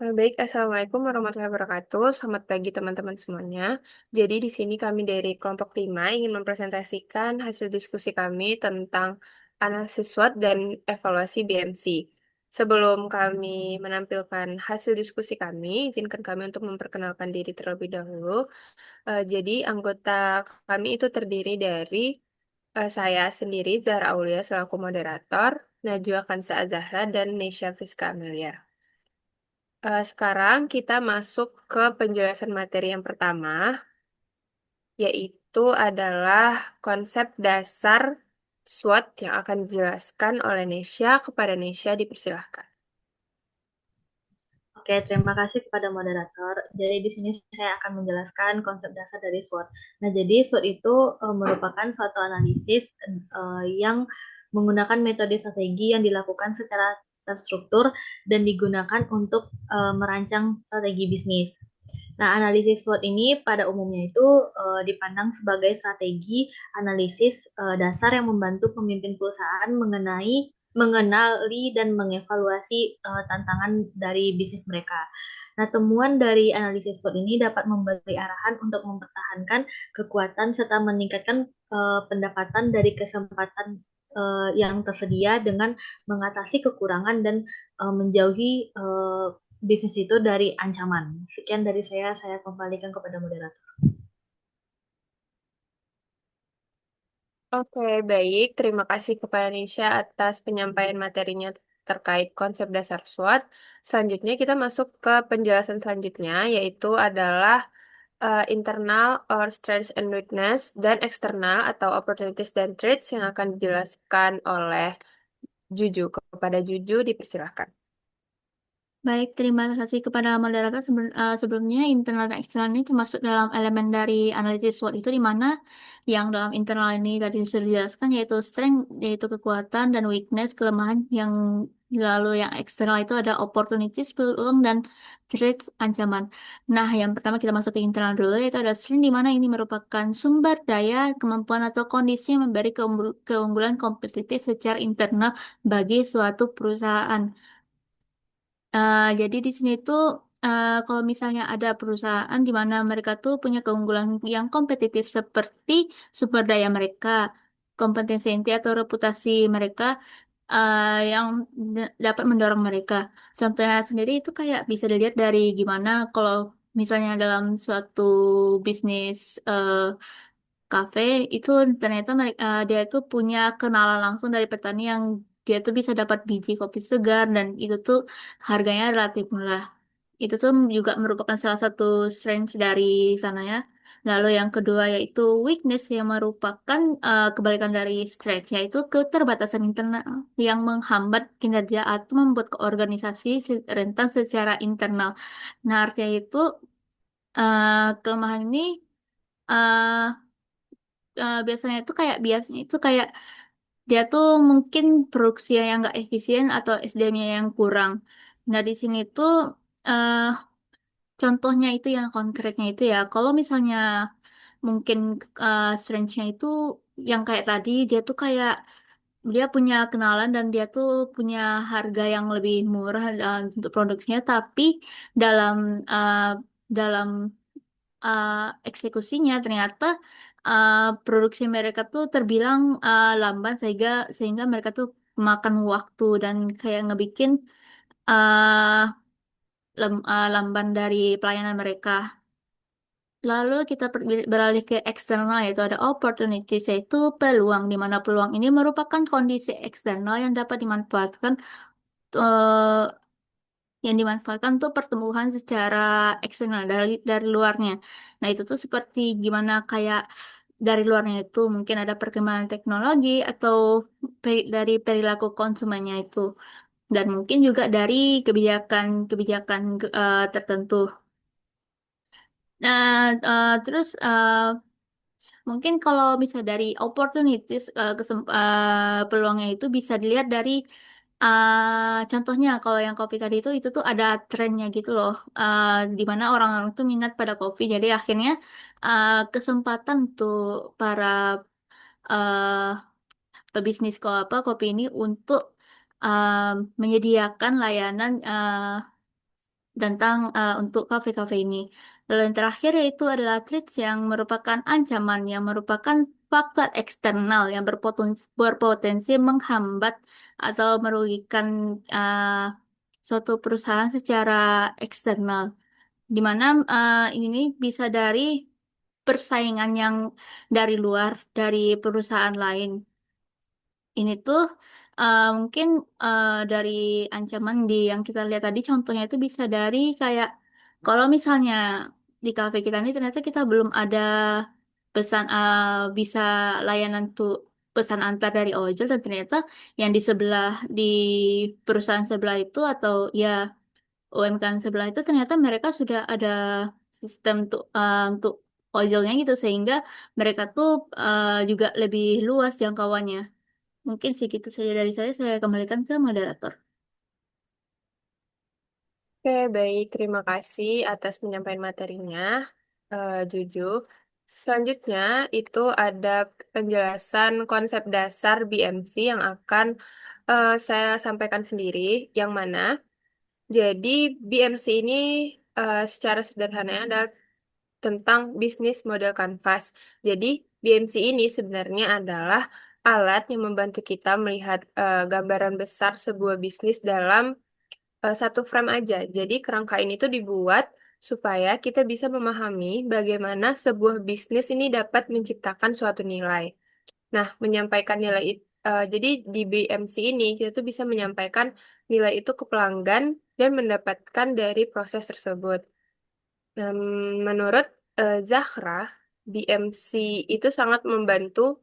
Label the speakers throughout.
Speaker 1: Baik, Assalamualaikum warahmatullahi wabarakatuh. Selamat pagi teman-teman semuanya. Jadi di sini kami dari kelompok 5 ingin mempresentasikan hasil diskusi kami tentang analisis SWOT dan evaluasi BMC. Sebelum kami menampilkan hasil diskusi kami, izinkan kami untuk memperkenalkan diri terlebih dahulu. Jadi anggota kami itu terdiri dari saya sendiri, Zahra Aulia selaku moderator, Najwa Kansa Azahra, dan Nesya Friska Amelia. Sekarang kita masuk ke penjelasan materi yang pertama, yaitu adalah konsep dasar SWOT yang akan dijelaskan oleh Nesya. Kepada Nesya dipersilahkan.
Speaker 2: Oke, terima kasih kepada moderator. Jadi di sini saya akan menjelaskan konsep dasar dari SWOT. Nah, jadi SWOT itu merupakan suatu analisis yang menggunakan metode strategi yang dilakukan secara terstruktur dan digunakan untuk merancang strategi bisnis. Nah, analisis SWOT ini pada umumnya itu dipandang sebagai strategi analisis dasar yang membantu pemimpin perusahaan mengenali dan mengevaluasi tantangan dari bisnis mereka. Nah, temuan dari analisis SWOT ini dapat memberi arahan untuk mempertahankan kekuatan serta meningkatkan pendapatan dari kesempatan yang tersedia dengan mengatasi kekurangan dan menjauhi bisnis itu dari ancaman. Sekian dari saya kembalikan kepada moderator.
Speaker 1: Oke, baik. Terima kasih kepada Nesya atas penyampaian materinya terkait konsep dasar SWOT. Selanjutnya kita masuk ke penjelasan selanjutnya, yaitu adalah internal or strengths and weakness dan eksternal atau opportunities dan threats yang akan dijelaskan oleh Juju. Kepada Juju dipersilahkan.
Speaker 3: Baik, terima kasih kepada moderator. Sebelumnya, internal dan eksternal ini termasuk dalam elemen dari analisis SWOT itu di mana yang dalam internal ini tadi sudah dijelaskan yaitu strength, yaitu kekuatan, dan weakness, kelemahan yang lalu yang eksternal itu ada opportunities, peluang, dan threats, ancaman. Nah, yang pertama kita masuk ke internal dulu yaitu ada strength di mana ini merupakan sumber daya, kemampuan, atau kondisi yang memberi keunggulan kompetitif secara internal bagi suatu perusahaan. Jadi di sini tuh kalau misalnya ada perusahaan di mana mereka tuh punya keunggulan yang kompetitif seperti sumber daya mereka, kompetensi inti atau reputasi mereka yang dapat mendorong mereka. Contohnya sendiri itu kayak bisa dilihat dari gimana kalau misalnya dalam suatu bisnis kafe itu ternyata mereka dia itu punya kenalan langsung dari petani yang dia tuh bisa dapat biji kopi segar dan itu tuh harganya relatif murah. Itu tuh juga merupakan salah satu strength dari sana ya. Lalu yang kedua yaitu weakness yang merupakan kebalikan dari strength yaitu keterbatasan internal yang menghambat kinerja atau membuat organisasi rentan secara internal. Nah, artinya itu kelemahan ini eh, biasanya itu kayak dia tuh mungkin produksi yang nggak efisien atau SDM-nya yang kurang. Nah, di sini tuh eh, contohnya itu yang konkretnya itu ya, kalau misalnya mungkin strength-nya itu yang kayak tadi, dia tuh kayak dia punya kenalan dan dia tuh punya harga yang lebih murah untuk produksinya, tapi dalam eh, dalam uh, eksekusinya ternyata uh, produksi mereka tuh terbilang lamban sehingga mereka tuh makan waktu dan kayak ngebikin uh, lamban dari pelayanan mereka. Lalu kita beralih ke eksternal yaitu ada opportunities yaitu peluang di mana peluang ini merupakan kondisi eksternal uh, yang dimanfaatkan tuh pertumbuhan secara eksternal dari luarnya. Nah, itu tuh seperti gimana kayak dari luarnya itu mungkin ada perkembangan teknologi atau dari perilaku konsumennya itu dan mungkin juga dari kebijakan-kebijakan tertentu. Nah, terus mungkin kalau bisa dari opportunities peluangnya itu bisa dilihat dari contohnya kalau yang kopi tadi itu tuh ada trennya gitu loh, di mana orang-orang tuh minat pada kopi. Jadi akhirnya kesempatan tuh para uh, pebisnis kopi ini untuk uh, menyediakan layanan tentang untuk kafe-kafe ini. Lalu yang terakhir yaitu adalah threats yang merupakan ancaman, yang merupakan faktor eksternal yang berpotensi menghambat atau merugikan suatu perusahaan secara eksternal, di mana ini bisa dari persaingan yang dari luar, dari perusahaan lain. Ini tuh mungkin dari ancaman yang kita lihat tadi contohnya itu bisa dari kayak kalau misalnya di kafe kita ini ternyata kita belum ada pesan bisa layanan tuh pesan antar dari ojol dan ternyata yang di sebelah di perusahaan sebelah itu atau ya UMKM sebelah itu ternyata mereka sudah ada sistem untuk ojolnya gitu sehingga mereka tuh juga lebih luas jangkauannya. Mungkin segitu saja dari saya kembalikan ke moderator.
Speaker 1: Oke, baik. Terima kasih atas penyampaian materinya, Juju. Selanjutnya, itu ada penjelasan konsep dasar BMC yang akan saya sampaikan sendiri, yang mana jadi BMC ini secara sederhana adalah tentang bisnis model kanvas. Jadi BMC ini sebenarnya adalah alat yang membantu kita melihat gambaran besar sebuah bisnis dalam satu frame aja. Jadi kerangka ini tuh dibuat supaya kita bisa memahami bagaimana sebuah bisnis ini dapat menciptakan suatu nilai. Nah, menyampaikan nilai itu, jadi di BMC ini kita tuh bisa menyampaikan nilai itu ke pelanggan dan mendapatkan dari proses tersebut. Menurut Zahra, BMC itu sangat membantu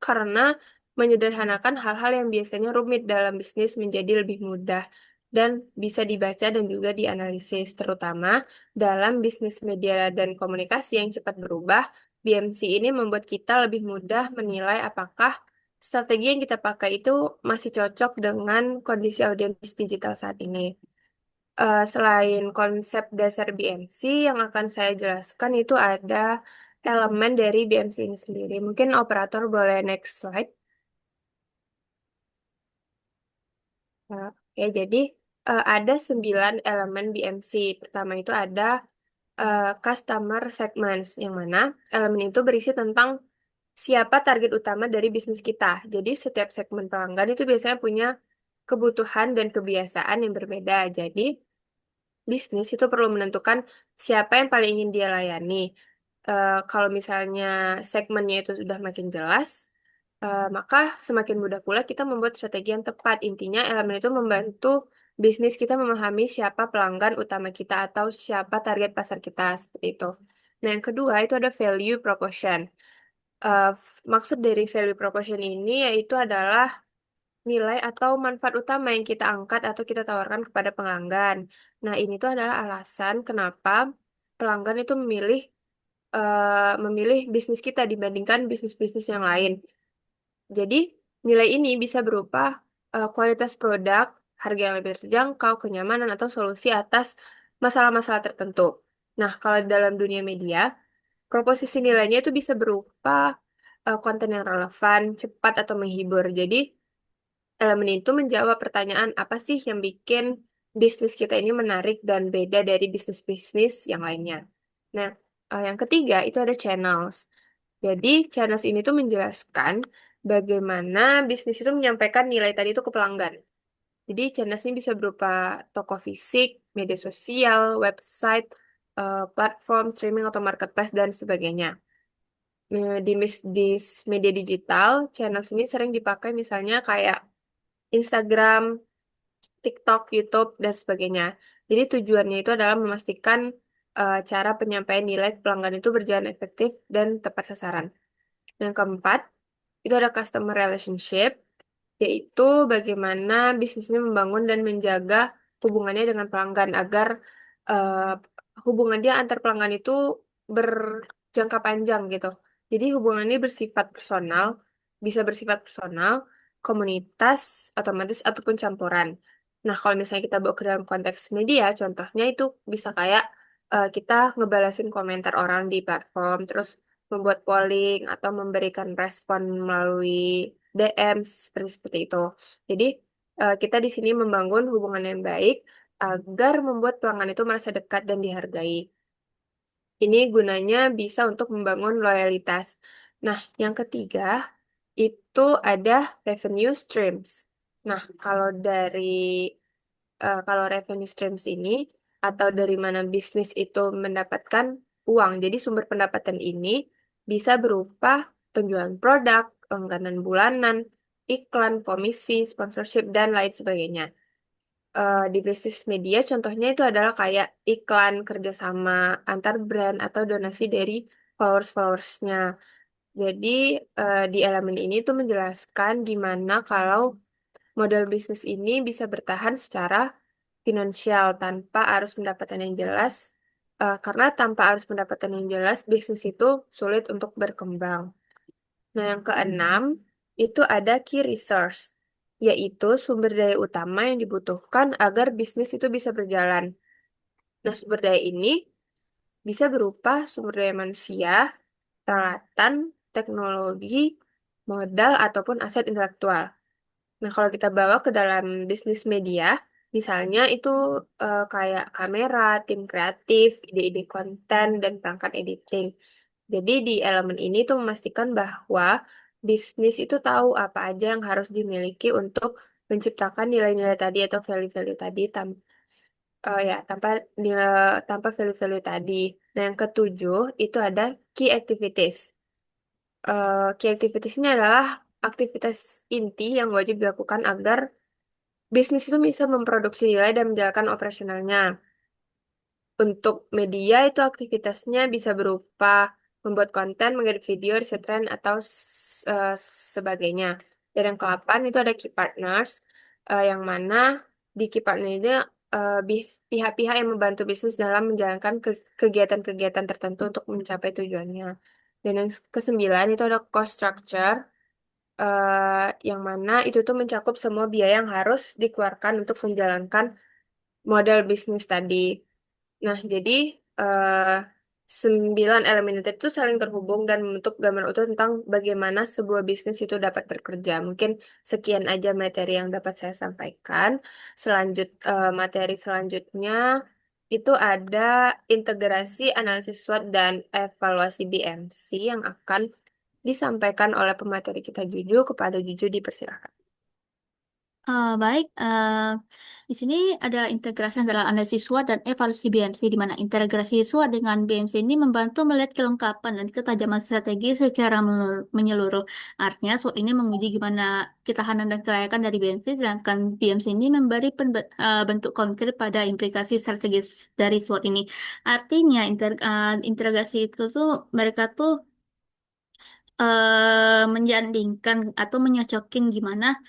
Speaker 1: karena menyederhanakan hal-hal yang biasanya rumit dalam bisnis menjadi lebih mudah dan bisa dibaca dan juga dianalisis, terutama dalam bisnis media dan komunikasi yang cepat berubah. BMC ini membuat kita lebih mudah menilai apakah strategi yang kita pakai itu masih cocok dengan kondisi audiens digital saat ini. Selain konsep dasar BMC yang akan saya jelaskan itu ada elemen dari BMC ini sendiri. Mungkin operator boleh next slide. Oke, jadi ada 9 elemen BMC. Pertama itu ada customer segments, yang mana elemen itu berisi tentang siapa target utama dari bisnis kita. Jadi setiap segmen pelanggan itu biasanya punya kebutuhan dan kebiasaan yang berbeda. Jadi bisnis itu perlu menentukan siapa yang paling ingin dia layani. Kalau misalnya segmennya itu sudah makin jelas, maka semakin mudah pula kita membuat strategi yang tepat. Intinya, elemen itu membantu bisnis kita memahami siapa pelanggan utama kita atau siapa target pasar kita, seperti itu. Nah, yang kedua itu ada value proposition. Maksud dari value proposition ini yaitu adalah nilai atau manfaat utama yang kita angkat atau kita tawarkan kepada pelanggan. Nah, ini tuh adalah alasan kenapa pelanggan itu memilih bisnis kita dibandingkan bisnis-bisnis yang lain. Jadi, nilai ini bisa berupa kualitas produk, harga yang lebih terjangkau, kenyamanan, atau solusi atas masalah-masalah tertentu. Nah, kalau dalam dunia media, proposisi nilainya itu bisa berupa konten yang relevan, cepat, atau menghibur. Jadi, elemen itu menjawab pertanyaan apa sih yang bikin bisnis kita ini menarik dan beda dari bisnis-bisnis yang lainnya. Nah, yang ketiga itu ada channels. Jadi, channels ini tuh menjelaskan bagaimana bisnis itu menyampaikan nilai tadi itu ke pelanggan. Jadi, channels ini bisa berupa toko fisik, media sosial, website, platform streaming atau marketplace, dan sebagainya. Di media digital, channels ini sering dipakai misalnya kayak Instagram, TikTok, YouTube, dan sebagainya. Jadi tujuannya itu adalah memastikan cara penyampaian nilai ke pelanggan itu berjalan efektif dan tepat sasaran. Yang keempat, itu ada customer relationship, yaitu bagaimana bisnis ini membangun dan menjaga hubungannya dengan pelanggan agar eh, hubungan dia antar pelanggan itu berjangka panjang gitu. Jadi hubungan ini bersifat personal, bisa bersifat personal, komunitas, otomatis ataupun campuran. Nah, kalau misalnya kita bawa ke dalam konteks media, contohnya itu bisa kayak kita ngebalasin komentar orang di platform, terus membuat polling atau memberikan respon melalui DM seperti seperti itu. Jadi kita di sini membangun hubungan yang baik agar membuat pelanggan itu merasa dekat dan dihargai. Ini gunanya bisa untuk membangun loyalitas. Nah, yang ketiga itu ada revenue streams. Nah, kalau revenue streams ini atau dari mana bisnis itu mendapatkan uang. Jadi sumber pendapatan ini bisa berupa penjualan produk, langganan bulanan, iklan, komisi, sponsorship, dan lain sebagainya. Di bisnis media contohnya itu adalah kayak iklan kerjasama antar brand atau donasi dari followers-followersnya. Jadi di elemen ini tuh menjelaskan gimana kalau model bisnis ini bisa bertahan secara finansial tanpa arus pendapatan yang jelas. Karena tanpa arus pendapatan yang jelas, bisnis itu sulit untuk berkembang. Nah, yang keenam itu ada key resource, yaitu sumber daya utama yang dibutuhkan agar bisnis itu bisa berjalan. Nah, sumber daya ini bisa berupa sumber daya manusia, peralatan, teknologi, modal, ataupun aset intelektual. Nah, kalau kita bawa ke dalam bisnis media, misalnya itu kayak kamera, tim kreatif, ide-ide konten, dan perangkat editing. Jadi di elemen ini tuh memastikan bahwa bisnis itu tahu apa aja yang harus dimiliki untuk menciptakan nilai-nilai tadi atau value-value tadi tanpa nilai tanpa value-value tadi. Nah, yang ketujuh itu ada key activities. Key activities ini adalah aktivitas inti yang wajib dilakukan agar bisnis itu bisa memproduksi nilai dan menjalankan operasionalnya. Untuk media itu aktivitasnya bisa berupa membuat konten, mengedit video, riset tren, atau sebagainya. Dan yang ke-8 itu ada key partners, yang mana di key partner ini pihak-pihak yang membantu bisnis dalam menjalankan kegiatan-kegiatan tertentu untuk mencapai tujuannya. Dan yang ke-9 itu ada cost structure, yang mana itu tuh mencakup semua biaya yang harus dikeluarkan untuk menjalankan model bisnis tadi. Nah, jadi eh, 9 elemen itu saling terhubung dan membentuk gambar utuh tentang bagaimana sebuah bisnis itu dapat bekerja. Mungkin sekian aja materi yang dapat saya sampaikan. Materi selanjutnya itu ada integrasi analisis SWOT dan evaluasi BMC yang akan disampaikan oleh pemateri kita Juju. Kepada Juju dipersilakan.
Speaker 3: Baik, di sini ada integrasi antara analisis SWOT dan evaluasi BMC, di mana integrasi SWOT dengan BMC ini membantu melihat kelengkapan dan ketajaman strategi secara menyeluruh. Artinya, SWOT ini menguji gimana ketahanan dan kelayakan dari BMC, sedangkan BMC ini memberi bentuk konkret pada implikasi strategis dari SWOT ini. Artinya, integrasi itu tuh mereka tuh menjandingkan atau menyocokin gimana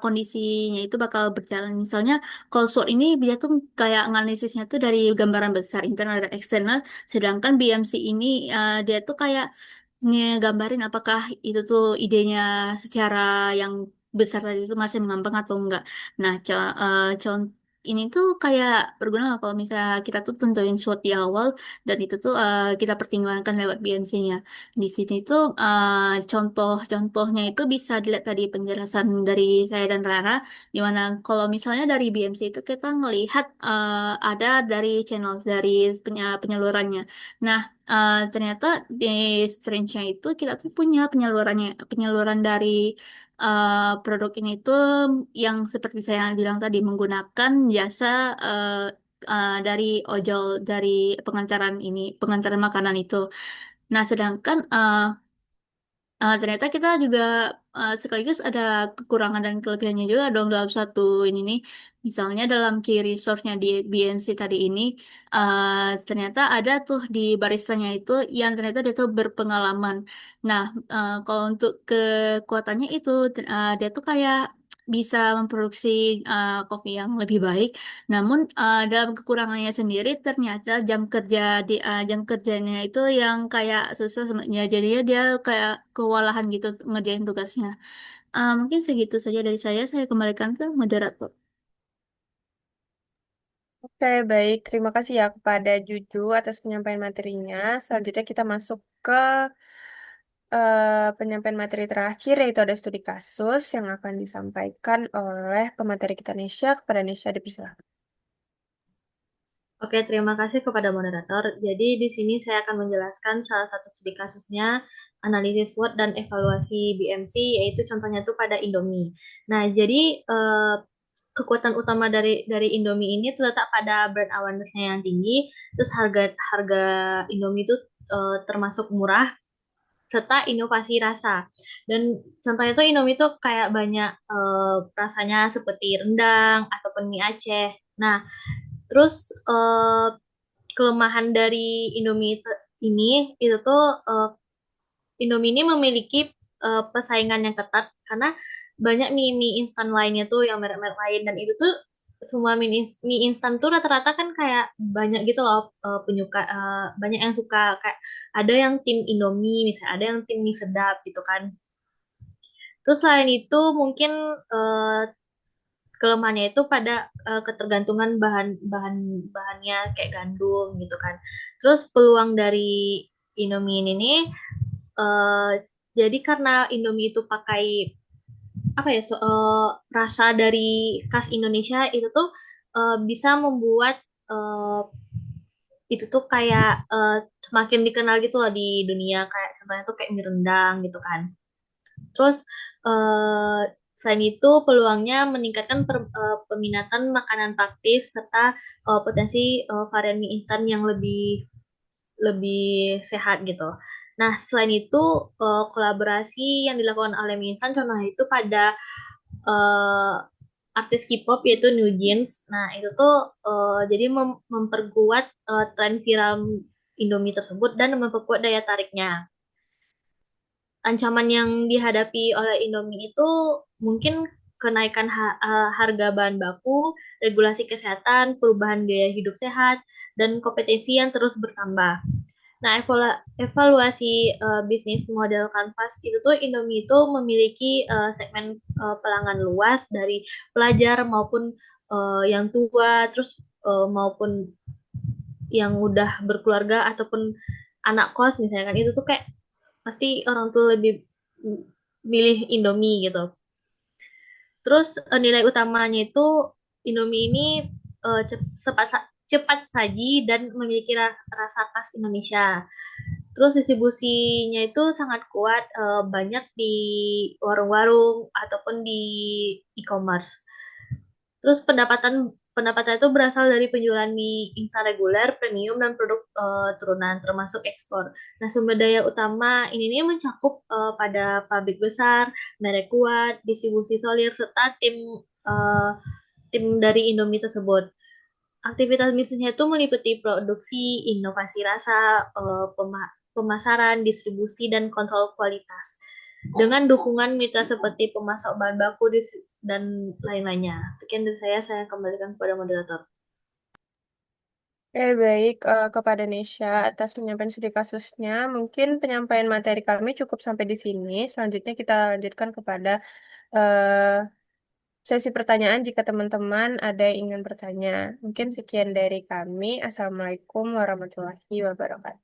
Speaker 3: kondisinya itu bakal berjalan. Misalnya, kalau SWOT ini dia tuh kayak analisisnya tuh dari gambaran besar internal dan eksternal, sedangkan BMC ini dia tuh kayak ngegambarin apakah itu tuh idenya secara yang besar tadi itu masih mengambang atau enggak. Nah, contoh ini tuh kayak berguna lah kalau misalnya kita tuh tentuin SWOT di awal dan itu tuh kita pertimbangkan lewat BMC-nya. Di sini tuh contoh-contohnya itu bisa dilihat tadi penjelasan dari saya dan Rara, di mana kalau misalnya dari BMC itu kita ngelihat ada dari channel dari penyalurannya. Nah, ternyata di Strange-nya itu kita tuh punya penyaluran dari produk ini tuh yang seperti saya bilang tadi menggunakan jasa dari ojol dari pengantaran makanan itu. Nah, sedangkan ternyata kita juga sekaligus ada kekurangan dan kelebihannya juga dong dalam satu ini nih. Misalnya dalam key resource-nya di BNC tadi ini, ternyata ada tuh di baristanya itu yang ternyata dia tuh berpengalaman. Nah, kalau untuk kekuatannya itu, dia tuh kayak bisa memproduksi kopi yang lebih baik. Namun dalam kekurangannya sendiri ternyata jam kerjanya itu yang kayak susah sebenarnya. Jadinya dia kayak kewalahan gitu untuk ngerjain tugasnya. Mungkin segitu saja dari saya. Saya kembalikan ke moderator.
Speaker 1: Oke, baik. Terima kasih ya kepada Juju atas penyampaian materinya. Selanjutnya kita masuk ke penyampaian materi terakhir, yaitu ada studi kasus yang akan disampaikan oleh pemateri kita Nesya. Kepada Nesya dipersilakan.
Speaker 2: Oke, terima kasih kepada moderator. Jadi di sini saya akan menjelaskan salah satu studi kasusnya analisis SWOT dan evaluasi BMC, yaitu contohnya itu pada Indomie. Nah, jadi kekuatan utama dari Indomie ini terletak pada brand awareness-nya yang tinggi, terus harga harga Indomie itu termasuk murah serta inovasi rasa. Dan contohnya tuh Indomie tuh kayak banyak rasanya seperti rendang ataupun mie Aceh. Nah, terus kelemahan dari Indomie ini itu tuh Indomie ini memiliki persaingan yang ketat karena banyak mie instan lainnya tuh yang merek-merek lain dan itu tuh semua mie instan tuh rata-rata kan kayak banyak gitu loh penyuka banyak yang suka kayak ada yang tim Indomie misalnya ada yang tim mie sedap gitu kan. Terus selain itu mungkin eh, kelemahannya itu pada ketergantungan bahan bahannya kayak gandum gitu kan. Terus peluang dari Indomie ini nih eh, jadi karena Indomie itu pakai apa ya rasa dari khas Indonesia itu tuh bisa membuat eh, itu tuh kayak semakin dikenal gitu loh di dunia kayak contohnya tuh kayak mie rendang gitu kan. Terus eh, selain itu peluangnya meningkatkan peminatan makanan praktis serta potensi varian mie instan yang lebih lebih sehat gitu. Nah, selain itu kolaborasi yang dilakukan oleh mie instan contohnya itu pada eh, artis K-pop yaitu New Jeans. Nah, itu tuh jadi memperkuat tren viral Indomie tersebut dan memperkuat daya tariknya. Ancaman yang dihadapi oleh Indomie itu mungkin kenaikan harga bahan baku, regulasi kesehatan, perubahan gaya hidup sehat, dan kompetisi yang terus bertambah. Nah, evaluasi bisnis model Canvas itu tuh Indomie itu memiliki segmen pelanggan luas dari pelajar maupun yang tua, terus maupun yang udah berkeluarga ataupun anak kos misalnya kan itu tuh kayak pasti orang tuh lebih milih Indomie gitu. Terus nilai utamanya itu Indomie ini cepat saji dan memiliki rasa khas Indonesia. Terus distribusinya itu sangat kuat, banyak di warung-warung ataupun di e-commerce. Terus pendapatan itu berasal dari penjualan mie instan reguler, premium, dan produk turunan termasuk ekspor. Nah, sumber daya utama ini nih mencakup pada pabrik besar, merek kuat, distribusi solir, serta eh, tim dari Indomie tersebut. Aktivitas bisnisnya itu meliputi produksi, inovasi rasa, pemasaran, distribusi, dan kontrol kualitas. Dengan dukungan mitra seperti pemasok bahan baku dan lain-lainnya. Sekian dari saya kembalikan kepada moderator.
Speaker 1: Oke, baik kepada Nesya atas penyampaian studi kasusnya. Mungkin penyampaian materi kami cukup sampai di sini. Selanjutnya kita lanjutkan kepada eh, sesi pertanyaan jika teman-teman ada yang ingin bertanya. Mungkin sekian dari kami. Assalamualaikum warahmatullahi wabarakatuh.